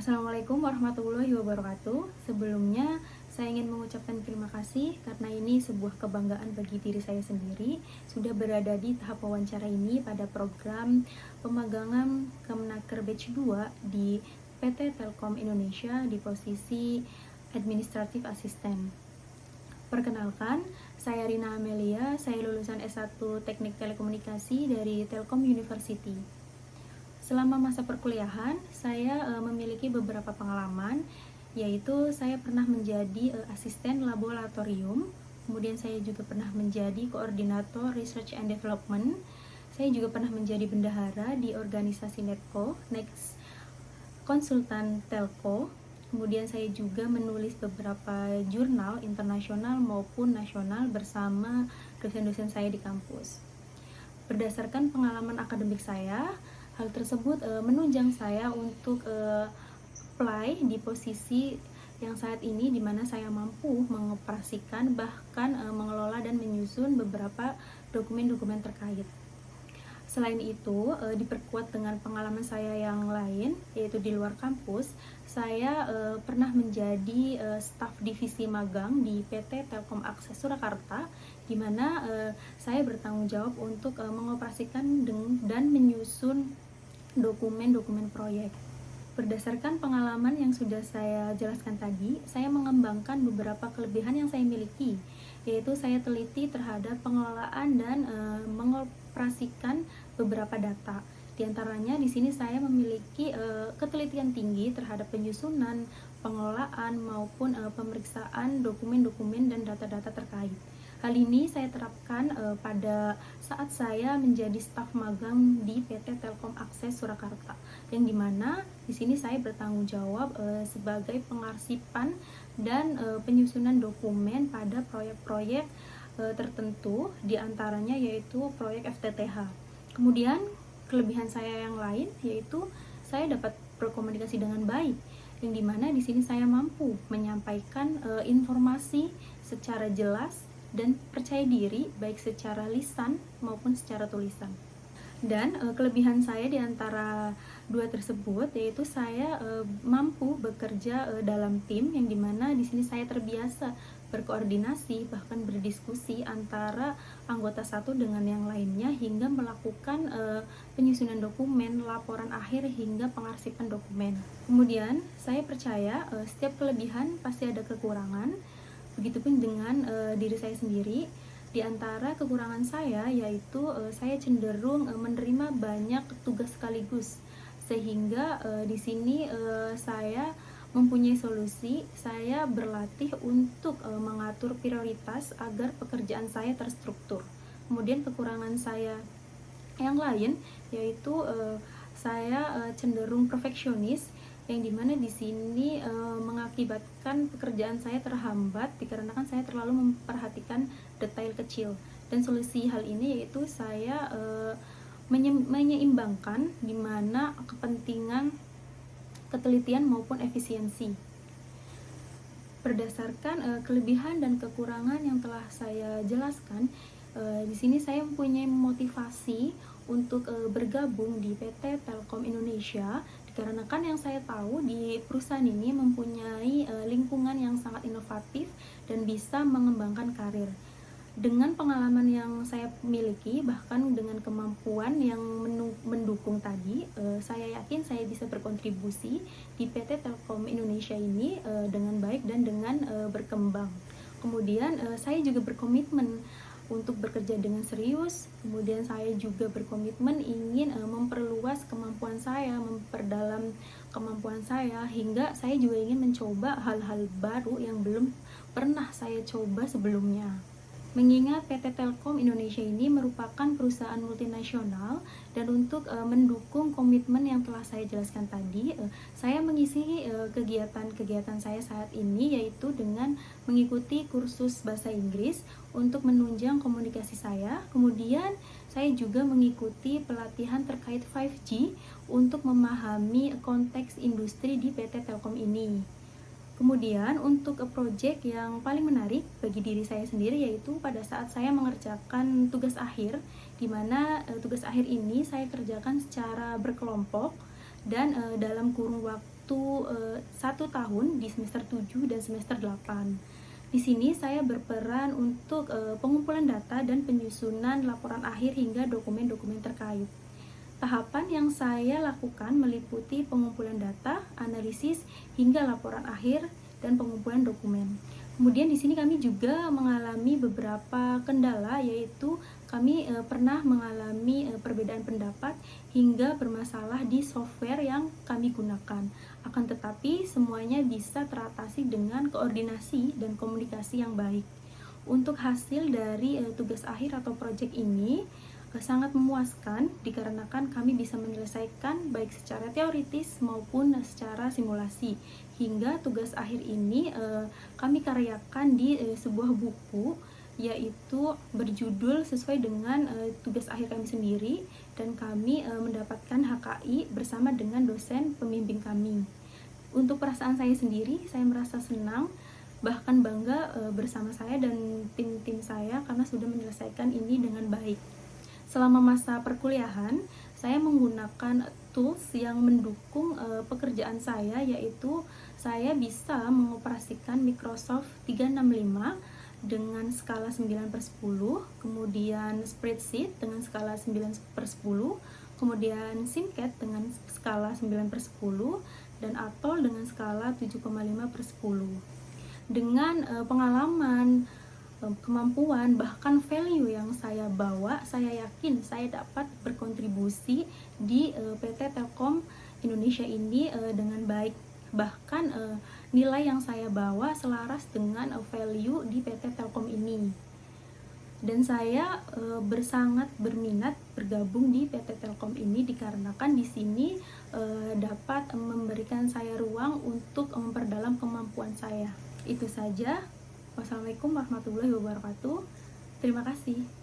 Assalamualaikum warahmatullahi wabarakatuh. Sebelumnya, saya ingin mengucapkan terima kasih karena ini sebuah kebanggaan bagi diri saya sendiri sudah berada di tahap wawancara ini pada program pemagangan Kemenaker Batch 2 di PT Telkom Indonesia di posisi Administrative Assistant. Perkenalkan, saya Rina Amelia, saya lulusan S1 Teknik Telekomunikasi dari Telkom University. Selama masa perkuliahan, saya memiliki beberapa pengalaman, yaitu saya pernah menjadi asisten laboratorium, kemudian saya juga pernah menjadi koordinator research and development, saya juga pernah menjadi bendahara di organisasi Netco, Next Konsultan Telco, kemudian saya juga menulis beberapa jurnal internasional maupun nasional bersama dosen-dosen saya di kampus. Berdasarkan pengalaman akademik saya, hal tersebut menunjang saya untuk apply di posisi yang saat ini, di mana saya mampu mengoperasikan bahkan mengelola dan menyusun beberapa dokumen-dokumen terkait. Selain itu, diperkuat dengan pengalaman saya yang lain, yaitu di luar kampus, saya pernah menjadi staf divisi magang di PT Telkom Akses Surakarta, di mana saya bertanggung jawab untuk mengoperasikan dan menyusun dokumen-dokumen proyek. Berdasarkan pengalaman yang sudah saya jelaskan tadi, saya mengembangkan beberapa kelebihan yang saya miliki, yaitu saya teliti terhadap pengelolaan dan mengoperasikan beberapa data. Di antaranya di sini saya memiliki ketelitian tinggi terhadap penyusunan, pengelolaan maupun pemeriksaan dokumen-dokumen dan data-data terkait. Hal ini saya terapkan pada saat saya menjadi staf magang di PT Telkom Akses Surakarta, yang dimana di sini saya bertanggung jawab sebagai pengarsipan dan penyusunan dokumen pada proyek-proyek tertentu, diantaranya yaitu proyek FTTH. Kemudian kelebihan saya yang lain yaitu saya dapat berkomunikasi dengan baik, yang dimana di sini saya mampu menyampaikan informasi secara jelas dan percaya diri baik secara lisan maupun secara tulisan. Dan kelebihan saya di antara dua tersebut yaitu saya mampu bekerja dalam tim, yang dimana di sini saya terbiasa berkoordinasi bahkan berdiskusi antara anggota satu dengan yang lainnya hingga melakukan penyusunan dokumen, laporan akhir hingga pengarsipan dokumen. Kemudian saya percaya setiap kelebihan pasti ada kekurangan. Begitupun dengan diri saya sendiri. Di antara kekurangan saya yaitu saya cenderung menerima banyak tugas sekaligus, sehingga di sini saya mempunyai solusi. Saya berlatih untuk mengatur prioritas agar pekerjaan saya terstruktur. Kemudian kekurangan saya yang lain yaitu saya cenderung perfeksionis, yang dimana di sini mengakibatkan pekerjaan saya terhambat dikarenakan saya terlalu memperhatikan detail kecil. Dan solusi hal ini yaitu saya menyeimbangkan di mana kepentingan ketelitian maupun efisiensi. Berdasarkan kelebihan dan kekurangan yang telah saya jelaskan, di sini saya mempunyai motivasi untuk bergabung di PT Telkom Indonesia, dikarenakan yang saya tahu di perusahaan ini mempunyai lingkungan yang sangat inovatif dan bisa mengembangkan karir. Dengan pengalaman yang saya miliki, bahkan dengan kemampuan yang mendukung tadi, saya yakin saya bisa berkontribusi di PT Telkom Indonesia ini dengan baik dan dengan berkembang. Kemudian saya juga berkomitmen untuk bekerja dengan serius. Kemudian saya juga berkomitmen ingin memperluas kemampuan saya, memperdalam kemampuan saya, hingga saya juga ingin mencoba hal-hal baru yang belum pernah saya coba sebelumnya. Mengingat PT Telkom Indonesia ini merupakan perusahaan multinasional, dan untuk mendukung komitmen yang telah saya jelaskan tadi, saya mengisi kegiatan-kegiatan saya saat ini yaitu dengan mengikuti kursus bahasa Inggris untuk menunjang komunikasi saya. Kemudian saya juga mengikuti pelatihan terkait 5G untuk memahami konteks industri di PT Telkom ini. Kemudian untuk project yang paling menarik bagi diri saya sendiri yaitu pada saat saya mengerjakan tugas akhir, di mana tugas akhir ini saya kerjakan secara berkelompok dan dalam kurun waktu satu tahun di semester 7 dan semester 8. Di sini saya berperan untuk pengumpulan data dan penyusunan laporan akhir hingga dokumen-dokumen terkait. Tahapan yang saya lakukan meliputi pengumpulan data, analisis, hingga laporan akhir dan pengumpulan dokumen. Kemudian di sini kami juga mengalami beberapa kendala, yaitu kami pernah mengalami perbedaan pendapat hingga bermasalah di software yang kami gunakan. Akan tetapi semuanya bisa teratasi dengan koordinasi dan komunikasi yang baik. Untuk hasil dari tugas akhir atau proyek ini sangat memuaskan dikarenakan kami bisa menyelesaikan baik secara teoritis maupun secara simulasi. Hingga tugas akhir ini kami karyakan di sebuah buku, yaitu berjudul sesuai dengan tugas akhir kami sendiri, dan kami mendapatkan HKI bersama dengan dosen pembimbing kami. Untuk perasaan saya sendiri, saya merasa senang bahkan bangga bersama saya dan tim-tim saya karena sudah menyelesaikan ini dengan baik. Selama masa perkuliahan, saya menggunakan tools yang mendukung pekerjaan saya, yaitu saya bisa mengoperasikan Microsoft 365 dengan skala 9/10, kemudian Spreadsheet dengan skala 9/10, kemudian Simchat dengan skala 9/10, dan Atol dengan skala 7,5/10. Dengan pengalaman, kemampuan, bahkan value yang saya bawa, saya yakin saya dapat berkontribusi di PT Telkom Indonesia ini dengan baik. Bahkan nilai yang saya bawa selaras dengan value di PT Telkom ini. Dan saya sangat berminat bergabung di PT Telkom ini dikarenakan di sini dapat memberikan saya ruang untuk memperdalam kemampuan saya. Itu saja. Wassalamualaikum warahmatullahi wabarakatuh. Terima kasih.